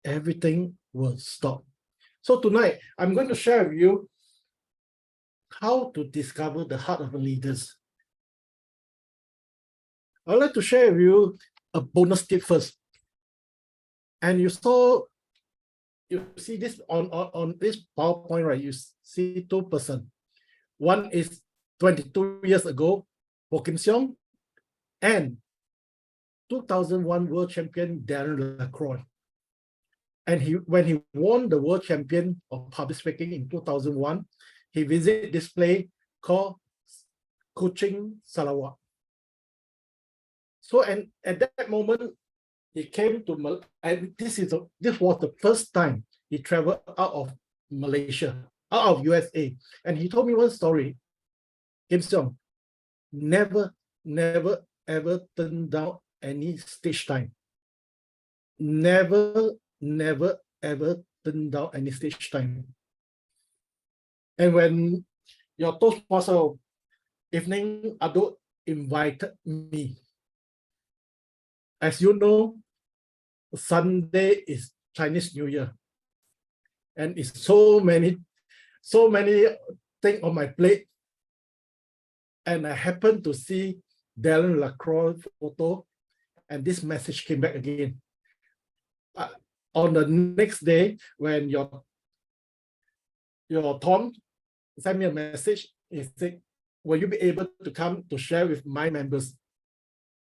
everything will stop. So tonight, I'm going to share with you how to discover the heart of the leaders. I'd like to share with you a bonus tip first. And you see this on this PowerPoint, right? You see two persons. One is 22 years ago, Poh Kim Siong, and 2001 world champion Darren Lacroix. And when he won the world champion of public speaking in 2001, he visited this place called Kuching Sarawak. So, and at that moment, he came to, and this was the first time he traveled out of Malaysia, out of USA. And he told me one story. Kim Siong never, ever turned down any stage time. Never, ever turned down any stage time. And when your Toastmaster evening Adult invited me, as you know, Sunday is Chinese New Year, and it's so many things on my plate. And I happened to see Darren Lacroix photo, and this message came back again. On the next day, when your Tom sent me a message, he said, "Will you be able to come to share with my members?"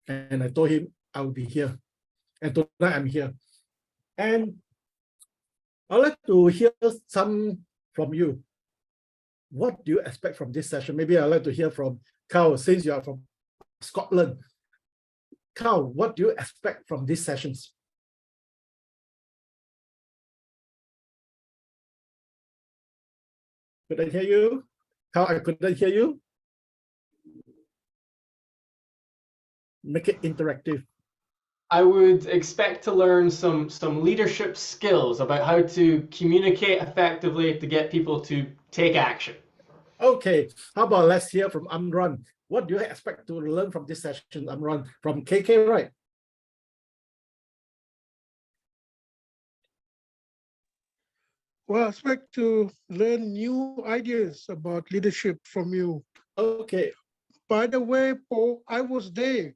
And I told him I will be here. And tonight I'm here. And I'd like to hear some from you. What do you expect from this session? Maybe I'd like to hear from Carl, since you are from Scotland. Carl, what do you expect from these sessions? Could I hear you? Carl, I couldn't hear you. Make it interactive. I would expect to learn some leadership skills about how to communicate effectively to get people to take action. Okay, how about let's hear from Amran. What do you expect to learn from this session, Amran? From KK, right? Well, I expect to learn new ideas about leadership from you. Okay. By the way, Poh, I was there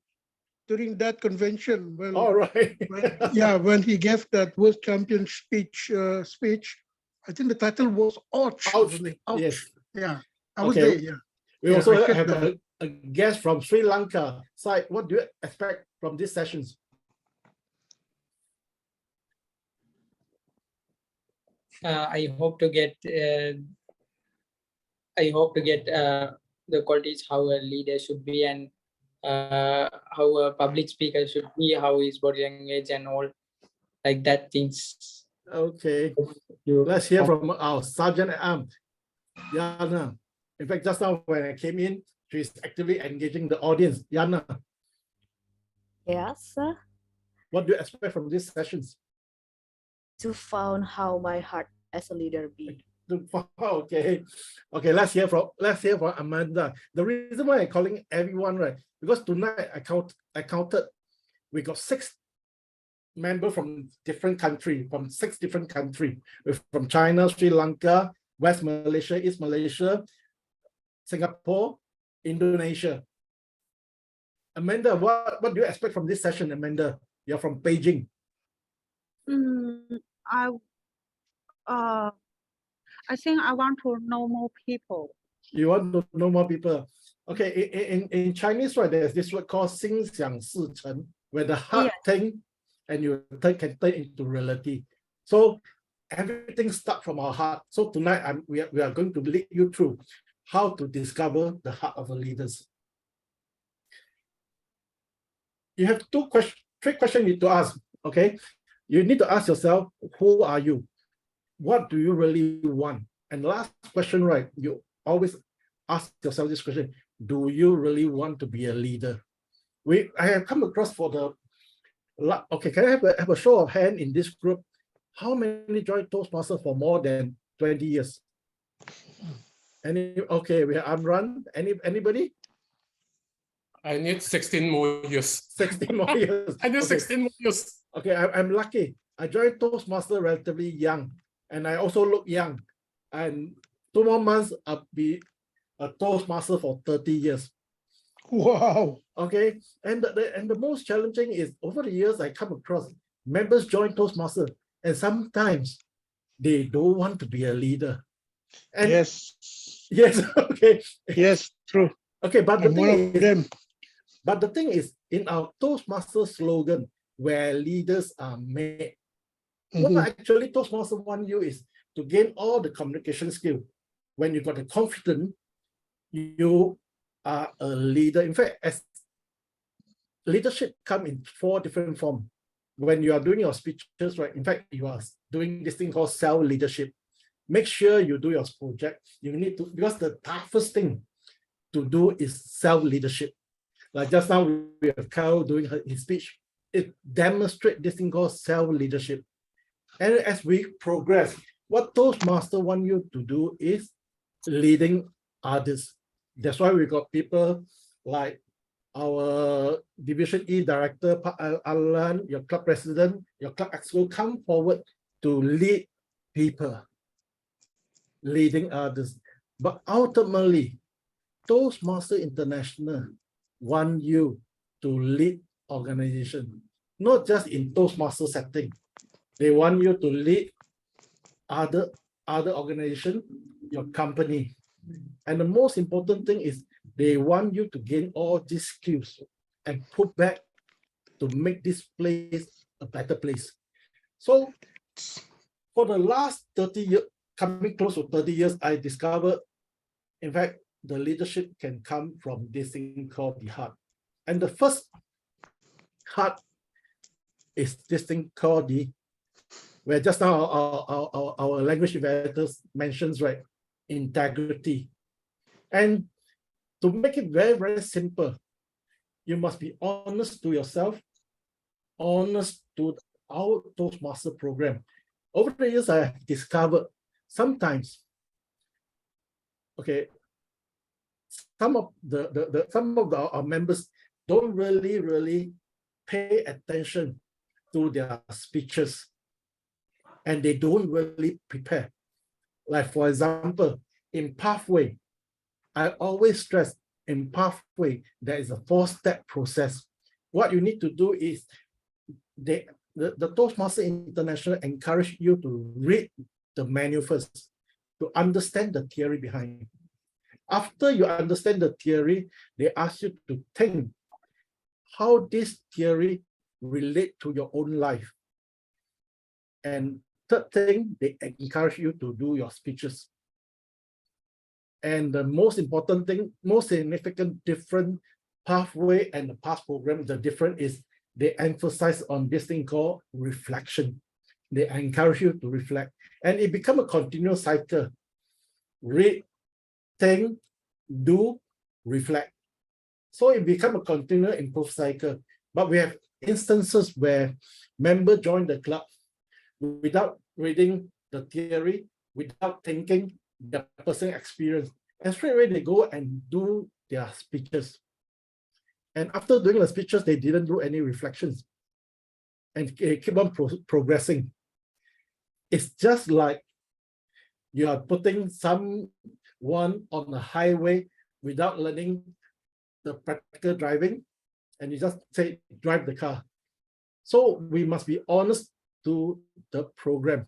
during that convention when, all right. when he gave that world champion speech. I think the title was Ouch. Ouch. Ouch. Yes. Yeah, I was there. Yeah. We also have a guest from Sri Lanka. Sai, what do you expect from these sessions? I hope to get the qualities how a leader should be, and how a public speaker should be, how his body language and all like that things. Okay, let's hear from our Sergeant at Arms, Yana. In fact, just now when I came in, she's actively engaging the audience. Yana. Yes, sir. What do you expect from these sessions? To find how my heart as a leader be. Okay, let's hear from Amanda. The reason why I'm calling everyone, right, because tonight I counted we got 6 members from different countries, from 6 different countries, from China, Sri Lanka, West Malaysia, East Malaysia, Singapore, Indonesia. Amanda, what do you expect from this session, Amanda? You're from Beijing. I think I want to know more people. You want to know more people? Okay, in Chinese, right, there's this word called 心想事成, where the heart thing and you can turn into reality. So everything starts from our heart. So tonight we are going to lead you through how to discover the heart of the leaders. You have 3 questions you need to ask. Okay, you need to ask yourself, who are you? What do you really want? And last question, right, you always ask yourself this question: do you really want to be a leader? I have come across for the, okay, can I have a show of hand in this group? How many joined Toastmasters for more than 20 years? Okay, we have Amran. Anybody? I need 16 more years. 16 more years. I need 16 more years. Okay, I'm lucky. I joined Toastmaster relatively young, and I also look young. And 2 more months, I'll be a Toastmaster for 30 years. Wow. Okay, and the most challenging is over the years I come across members join Toastmaster, and sometimes they don't want to be a leader. And Yes. yes, okay, Yes, true. okay, but the I'm one thing of is, them. but the thing is, in our Toastmaster slogan, where leaders are made, what Mhm. actually Toastmaster want you is to gain all the communication skill. When you got the confidence, you are a leader. In fact, as leadership come in 4 different forms. When you are doing your speeches, right? In fact, you are doing this thing called self-leadership. Make sure you do your project. You need to, because the toughest thing to do is self-leadership. Like just now, we have Carl doing his speech. It demonstrates this thing called self-leadership. And as we progress, what Toastmaster want you to do is leading others. That's why we got people like our Division E Director, Alan, your club president, your club exco, come forward to lead people, leading others. But ultimately, Toastmaster International want you to lead organization, not just in Toastmaster setting. They want you to lead other organization, your company. And the most important thing is they want you to gain all these skills and put back to make this place a better place. So for the last 30 years, coming close to 30 years, I discovered, in fact, the leadership can come from this thing called the heart. And the first heart is this thing called the, where just now our language evaluators mentions, right, integrity. And to make it very, very simple, you must be honest to yourself, honest to our Toastmaster program. Over the years, I have discovered sometimes, okay, some of our members don't really pay attention to their speeches, and they don't really prepare. Like for example, in Pathway, I always stress in Pathway, there is a 4-step process. What you need to do is the Toastmaster International encourage you to read the manual first, to understand the theory behind. After you understand the theory, they ask you to think how this theory relate to your own life. And third thing, they encourage you to do your speeches. And the most important thing, most significant different Pathway and the past program, the difference is they emphasize on this thing called reflection. They encourage you to reflect. And it becomes a continuous cycle. Read, think, do, reflect. So it becomes a continuous improved cycle. But we have instances where members join the club without reading the theory, without thinking their personal experience. And straight away they go and do their speeches. And after doing the speeches, they didn't do any reflections and keep on progressing. It's just like you are putting someone on the highway without learning the practical driving, and you just say, drive the car. So we must be honest to the program.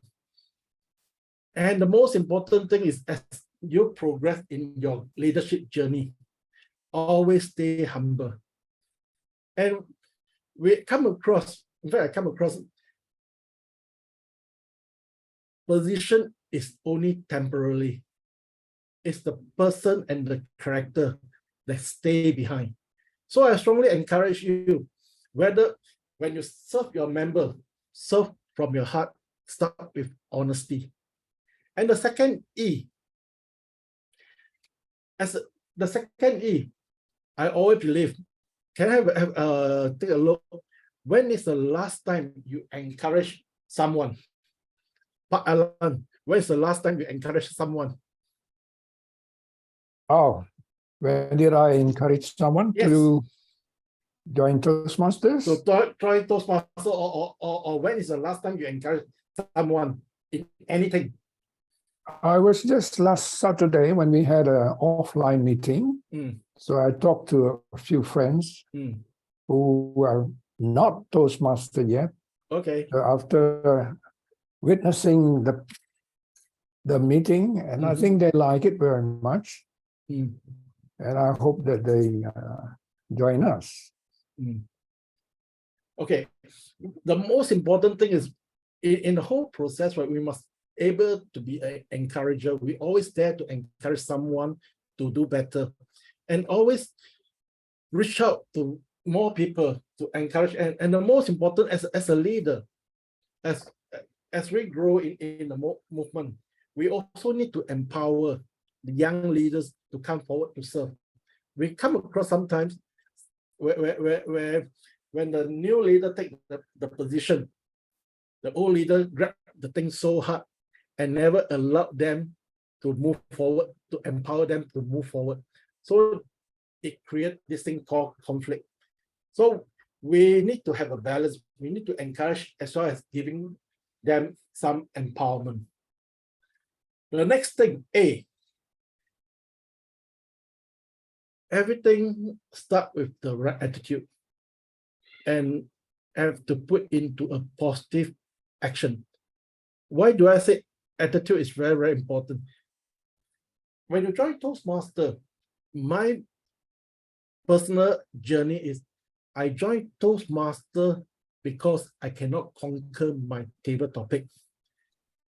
And the most important thing is, as you progress in your leadership journey, always stay humble. And we come across, in fact, I come across, position is only temporarily. It's the person and the character that stay behind. So I strongly encourage you, whether when you serve your member, serve from your heart, start with honesty. And the second E, the second E, I always believe, can I take a look? When is the last time you encourage someone? Pak Alan, when is the last time you encourage someone? Oh, when did I encourage someone Yes. to join Toastmasters. So try Toastmaster, or when is the last time you encourage someone in anything? I was just last Saturday when we had an offline meeting. Mm. So I talked to a few friends Mm. who are not Toastmaster yet. Okay. So after witnessing the meeting, and I Mhm. think they like it very much. Mm. And I hope that they join us. Mm. Okay. The most important thing is in the whole process, right? We must able to be an encourager. We always there to encourage someone to do better, and always reach out to more people to encourage. And the most important, as a leader, as we grow in the movement, we also need to empower the young leaders to come forward to serve. We come across sometimes where when the new leader take the position, the old leader grab the thing so hard and never allow them to move forward, to empower them to move forward. So it creates this thing called conflict. So we need to have a balance. We need to encourage as well as giving them some empowerment. The next thing, A, everything start with the right attitude and have to put into a positive action. Why do I say attitude is very, very important? When you join Toastmaster, my personal journey is I joined Toastmaster because I cannot conquer my table topic.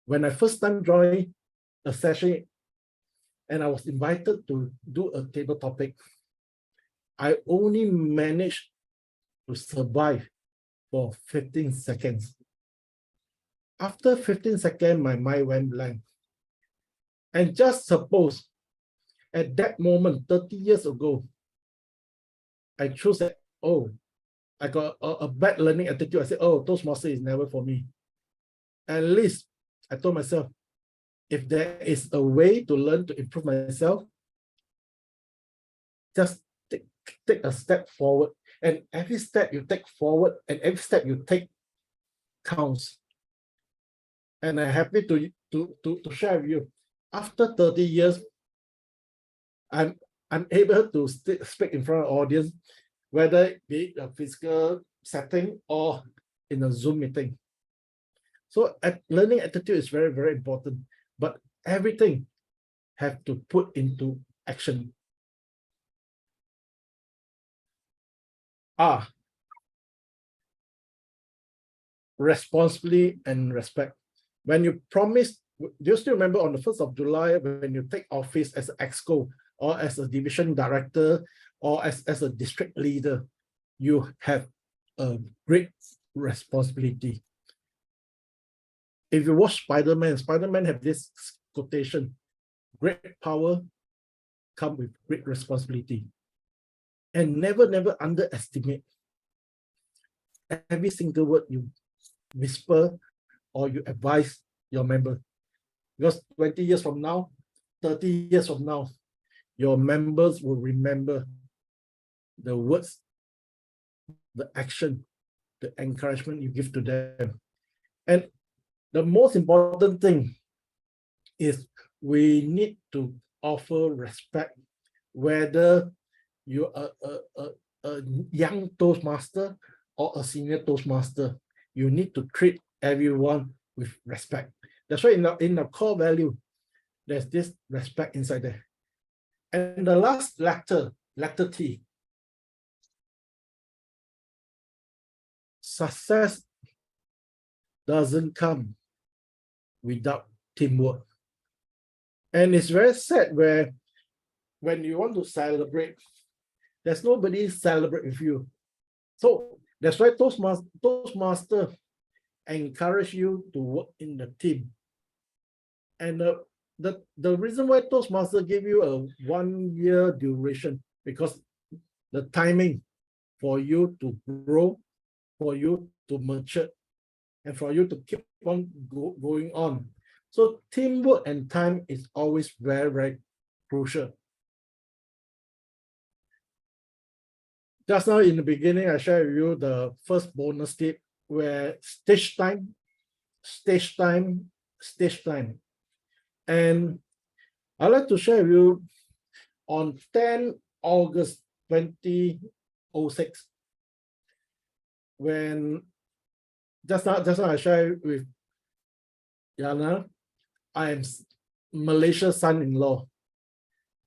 When I first time joined a session and I was invited to do a table topic, I only managed to survive for 15 seconds. After 15 seconds, my mind went blank. And just suppose at that moment, 30 years ago, I chose that, oh, I got a bad learning attitude. I said, oh, Toastmaster is never for me. At least I told myself, if there is a way to learn to improve myself, just take a step forward. And every step you take forward and every step you take counts. And I'm happy to share with you. After 30 years, I'm able to speak in front of audience, whether it be a physical setting or in a Zoom meeting. So learning attitude is very, very important, but everything have to put into action. Responsibly and respect. When you promise, do you still remember on the 1st of July, when you take office as an EXCO or as a division director or as a district leader, you have a great responsibility. If you watch Spider-Man have this quotation, great power comes with great responsibility. And never underestimate every single word you whisper or you advise your member. Because 20 years from now, 30 years from now, your members will remember the words, the action, the encouragement you give to them. And the most important thing is we need to offer respect, whether you're a young Toastmaster or a senior Toastmaster. You need to treat everyone with respect. That's why in the core value, there's this respect inside there. And the last letter T, success doesn't come without teamwork. And it's very sad when you want to celebrate, there's nobody celebrate with you. So that's why Toastmaster encourage you to work in the team. And the reason why Toastmaster give you a 1 year duration, because the timing for you to grow, for you to mature, and for you to keep on going on. So teamwork and time is always very, very crucial. just now in the beginning, I shared with you the first bonus tip where stage time. And I'd like to share with you on 10 August 2006, when just now I shared with Yana, I am Malaysia's son-in-law.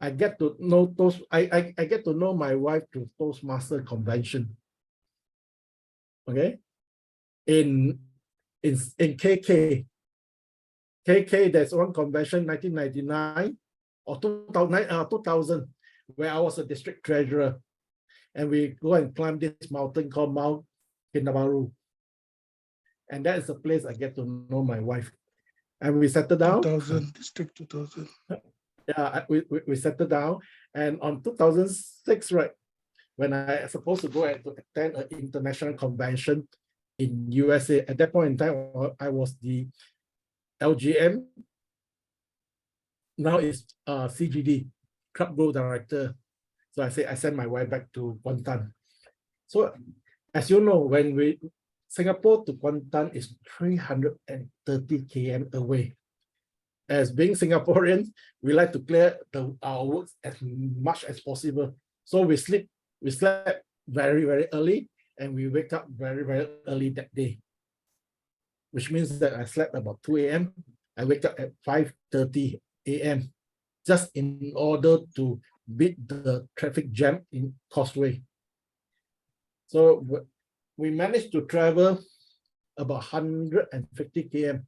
I get to know I get to know my wife through Toastmasters convention. Okay, in KK, there's one convention 1999 or 2000 where I was a district treasurer, and we go and climb this mountain called Mount Kinabalu, and that is the place I get to know my wife, and we settled down. 2000, District 2000. Yeah, we settled down, and on 2006, right, when I supposed to go and to attend an international convention in USA. At that point in time, I was the LGM. Now it's CGD, Club Growth Director. So I sent my wife back to Kuantan. So as you know, when Singapore to Kuantan is 330 km away. As being Singaporeans, we like to clear our works as much as possible. So we slept very, very early, and we wake up very, very early that day, which means that I slept about 2 a.m. I wake up at 5:30 a.m. just in order to beat the traffic jam in Causeway. So we managed to travel about 150 km.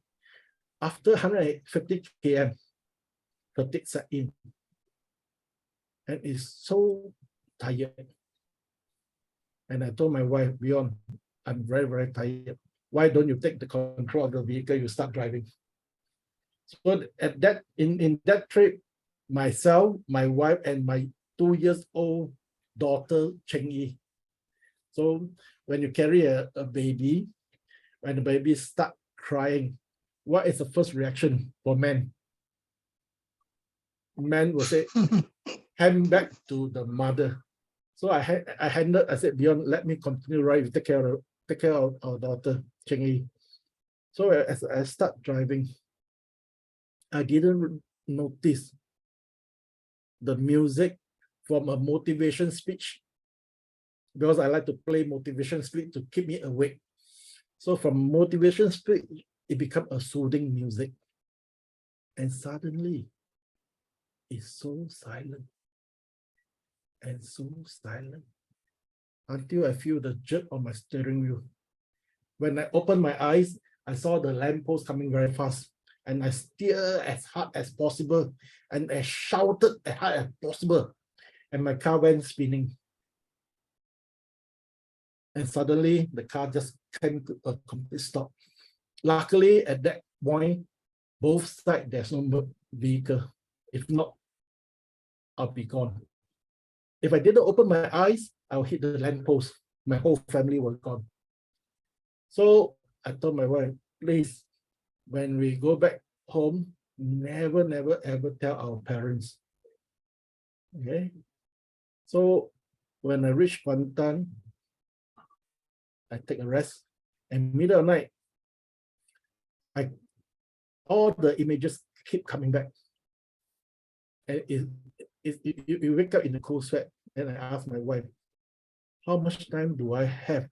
After 150 km, fatigue set in, and it's so tired. And I told my wife, Beyond, I'm very, very tired. Why don't you take the control of the vehicle? You start driving. So at that in that trip, myself, my wife, and my 2-year-old daughter Cheng Yi. So when you carry a baby, when the baby start crying, what is the first reaction for men? Men will say, hand back to the mother. So I said, Beyond, let me continue ride, take care of our daughter, Cheng Yi. So as I start driving, I didn't notice the music from a motivation speech, because I like to play motivation speech to keep me awake. So from motivation speech, it becomes a soothing music. And suddenly, it's so silent and so silent until I feel the jerk on my steering wheel. When I opened my eyes, I saw the lamppost coming very fast, and I steered as hard as possible, and I shouted as hard as possible, and my car went spinning. And suddenly, the car just came to a complete stop. Luckily, at that point, both sides, there's no vehicle. If not, I'll be gone. If I didn't open my eyes, I'll hit the lamppost. My whole family was gone. So I told my wife, please, when we go back home, never, ever tell our parents. Okay? So when I reach Kuantan, I take a rest, and middle of the night, all the images keep coming back. And you wake up in a cold sweat, and I ask my wife, how much time do I have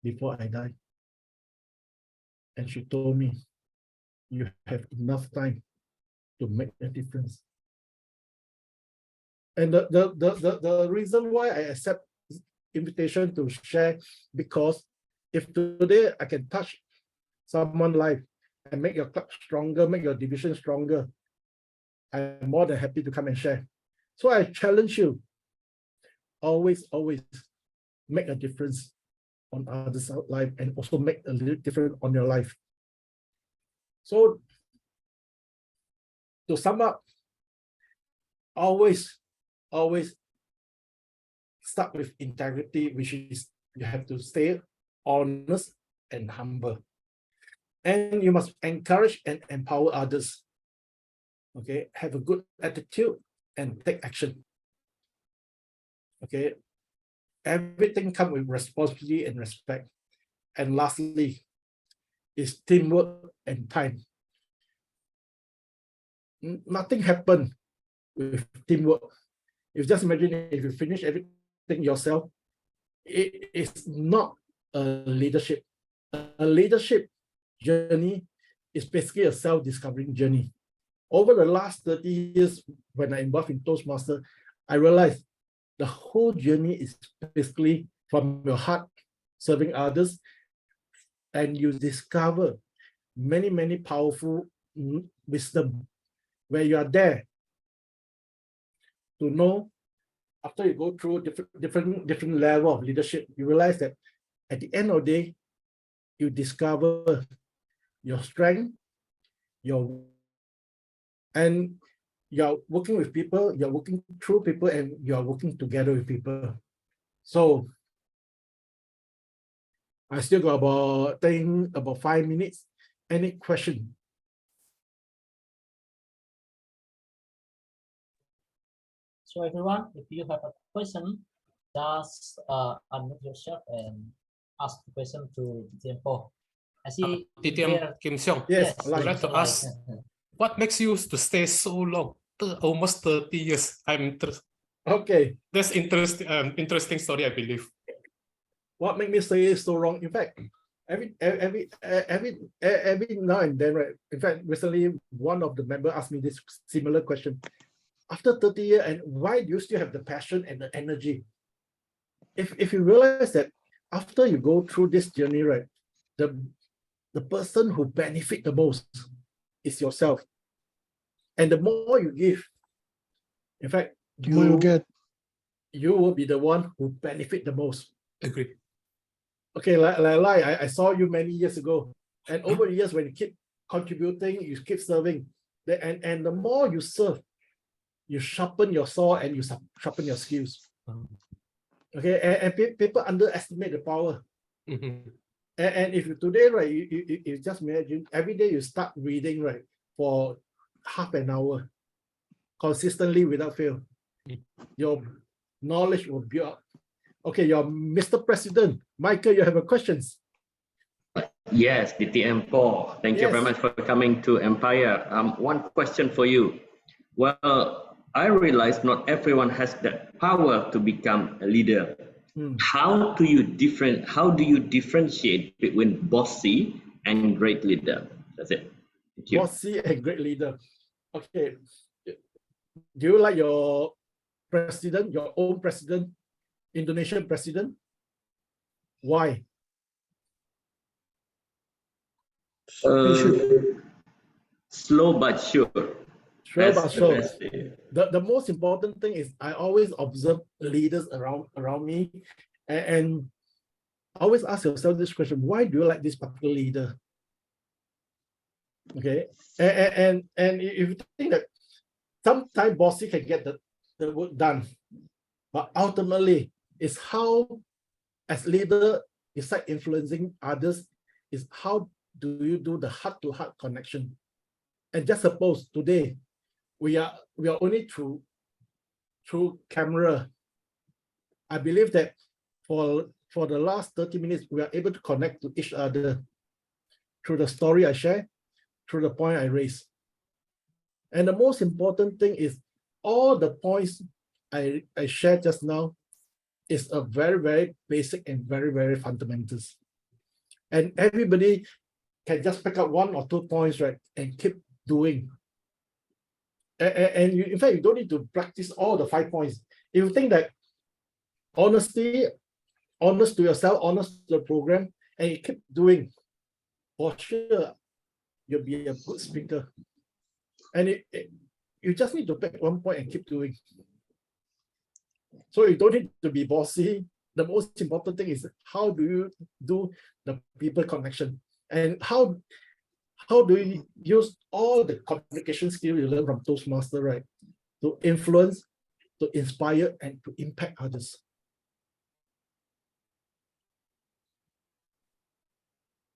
before I die? And she told me, you have enough time to make a difference. And the reason why I accept this invitation to share, because if today I can touch someone's life and make your club stronger, make your division stronger, I'm more than happy to come and share. So I challenge you, always make a difference on others' life, and also make a little difference on your life. So to sum up, always start with integrity, which is you have to stay honest and humble. And you must encourage and empower others. Okay, have a good attitude and take action. Okay, everything comes with responsibility and respect. And lastly, is teamwork and time. Nothing happened with teamwork. You just imagine if you finish everything yourself, it is not a leadership. A leadership journey is basically a self-discovering journey. Over the last 30 years, when I involved in Toastmasters, I realized the whole journey is basically from your heart, serving others, and you discover many, many powerful wisdom where you are there to know. After you go through different level of leadership, you realize that at the end of the day, you discover your strength, and you're working with people, you're working through people, and you're working together with people. So I still got about 5 minutes. Any question? So everyone, if you have a question, just unmute yourself and ask the question to DTM Poh. I see DTM Kim Siong. Yes, I would like to ask, what makes you to stay so long, almost 30 years? Okay. That's interesting story, I believe. What made me say so wrong? In fact, every now and then, right? In fact, recently one of the members asked me this similar question. After 30 years, and why do you still have the passion and the energy? If you realize that after you go through this journey, right, the person who benefit the most is yourself. And the more you give, in fact, you will be the one who benefit the most. Agree. Okay, like I saw you many years ago, and over the years when you keep contributing, you keep serving, and the more you serve, you sharpen your sword and you sharpen your skills. Okay, and people underestimate the power. And if you today, right, you just imagine every day you start reading, right, for half an hour, consistently without fail, your knowledge will build up. Okay, you're Mr. President. Michael, you have a questions. Yes, DTM Poh. Thank you very much for coming to Empire. One question for you. Well, I realize not everyone has that power to become a leader. How do you differentiate between bossy and great leader? That's it. Thank you. Bossy and great leader. Okay. Do you like your president, your own president, Indonesian president? Why? Slow but sure. Sure but sure. The most important thing is I always observe leaders around me, and always ask yourself this question: why do you like this particular leader? Okay, and if you think that sometimes bossy can get the work done, but ultimately it's how, as leader, besides influencing others, is how do you do the heart-to-heart connection? And just suppose today we are only through camera. I believe that for the last 30 minutes we are able to connect to each other through the story I share, through the point I raise. And the most important thing is all the points I shared just now is a very, very basic and very, very fundamentals. And everybody can just pick up 1 or 2 points, right, and keep doing. And you, in fact, you don't need to practice all the 5 points. If you think that honesty, honest to yourself, honest to the program, and you keep doing, for sure, you'll be a good speaker. And you just need to pick 1 point and keep doing. So you don't need to be bossy. The most important thing is how do you do the people connection, and how do you use all the communication skills you learn from Toastmasters, right, to influence, to inspire, and to impact others.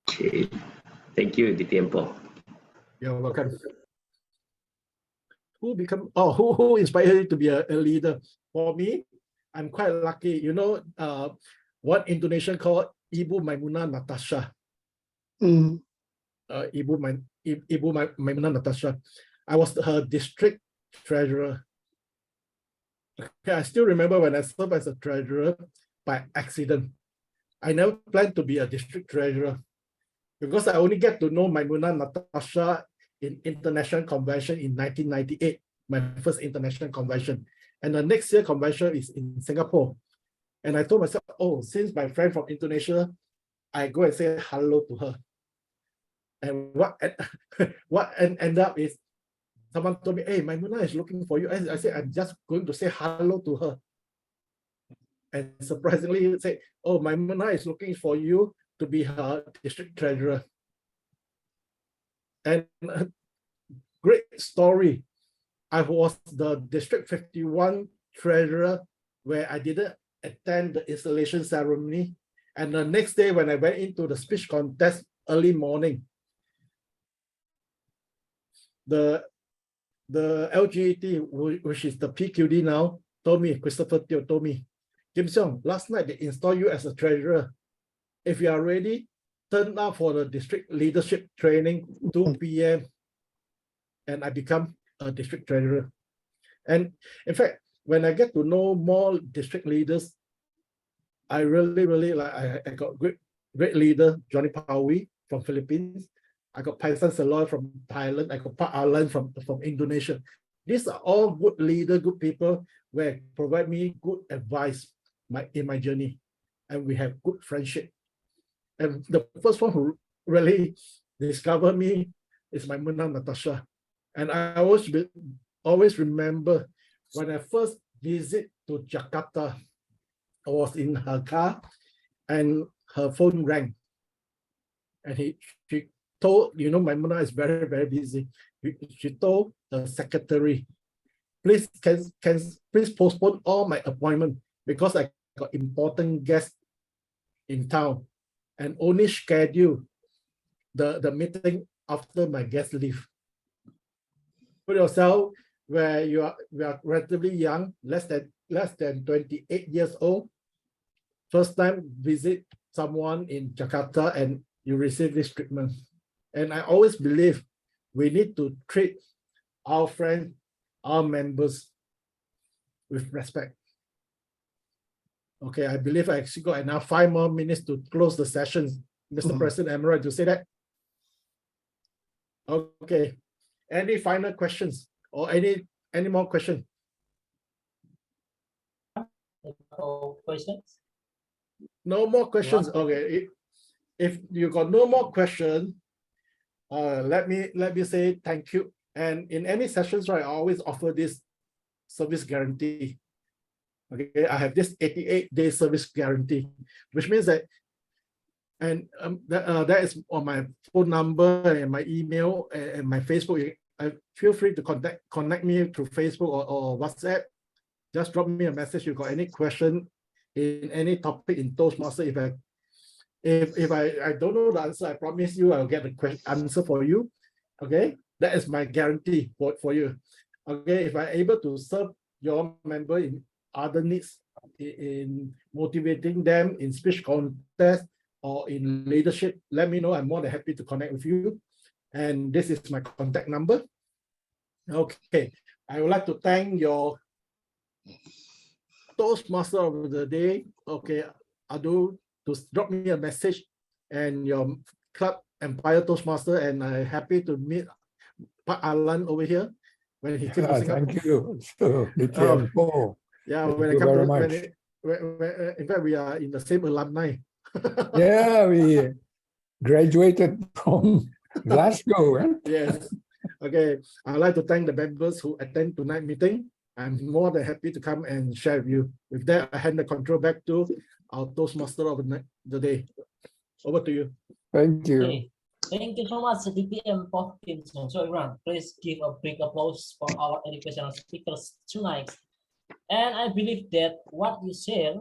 Okay, thank you, DTM Poh. You're welcome. Who inspired you to be a leader? For me, I'm quite lucky. You know, what Indonesian call Ibu Maimuna Natasha. Mm. Ibu Maimuna Natasha. I was her district treasurer. Okay, I still remember when I served as a treasurer by accident. I never planned to be a district treasurer because I only get to know Maimuna Natasha in international convention in 1998, my first international convention. And the next year convention is in Singapore. And I told myself, oh, since my friend from Indonesia, I go and say hello to her. And what ended up is someone told me, hey, Maimuna is looking for you. I said, I'm just going to say hello to her. And surprisingly, he said, oh, Maimuna is looking for you to be her district treasurer. And great story. I was the District 51 treasurer where I didn't attend the installation ceremony. And the next day when I went into the speech contest early morning, the LGET, which is the PQD now, told me, Christopher Teo told me, Kim Siong, last night they installed you as a treasurer. If you are ready, turn up for the district leadership training, 2 p.m. And I become a district treasurer. And in fact, when I get to know more district leaders, I really like, I got great leader, Johnny Pawi from Philippines. I got Paisan Saloy from Thailand. I got Pak Alan from Indonesia. These are all good leaders, good people where provide me good advice in my journey. And we have good friendship. And the first one who really discovered me is Maimuna Natasha. And I always remember when I first visit to Jakarta, I was in her car and her phone rang. And she told, you know, Maimuna is very, very busy. She told the secretary, please postpone all my appointment because I got important guests in town and only schedule the meeting after my guest leave. Put yourself where we are relatively young, less than 28 years old. First time visit someone in Jakarta and you receive this treatment. And I always believe we need to treat our friends, our members with respect. Okay, I believe I actually got enough 5 more minutes to close the session. Mr. President, am I right to say that? Okay. Any final questions or any more questions? Questions? No more questions. Okay. If you got no more questions, let me say thank you. And in any sessions, right, I always offer this service guarantee. Okay, I have this 88-day service guarantee, which means that, and that is on my phone number and my email and my Facebook. Feel free to connect me through Facebook or WhatsApp. Just drop me a message. You got any question in any topic in Toastmaster? If I don't know the answer, I promise you I'll get the answer for you. Okay, that is my guarantee for you. Okay, if I'm able to serve your member in other needs, in motivating them in speech contest or in leadership, let me know. I'm more than happy to connect with you. And this is my contact number. Okay, I would like to thank your Toastmaster of the day. Okay, Adu, to drop me a message and your club Empire Toastmaster, and I'm happy to meet Pak Alan over here when he came to Singapore. Thank you. So, DTM Poh. Yeah, Thank when I you come very to, much. in fact, we are in the same alumni. Yeah, we graduated from Glasgow. Eh? Yes. Okay. I'd like to thank the members who attend tonight's meeting. I'm more than happy to come and share with you. With that, I hand the control back to our Toastmaster of the day. Over to you. Thank you. Okay. Thank you so much, DTM Poh Kim Siong. So everyone, please give a big applause for our educational speakers tonight. And I believe that what you share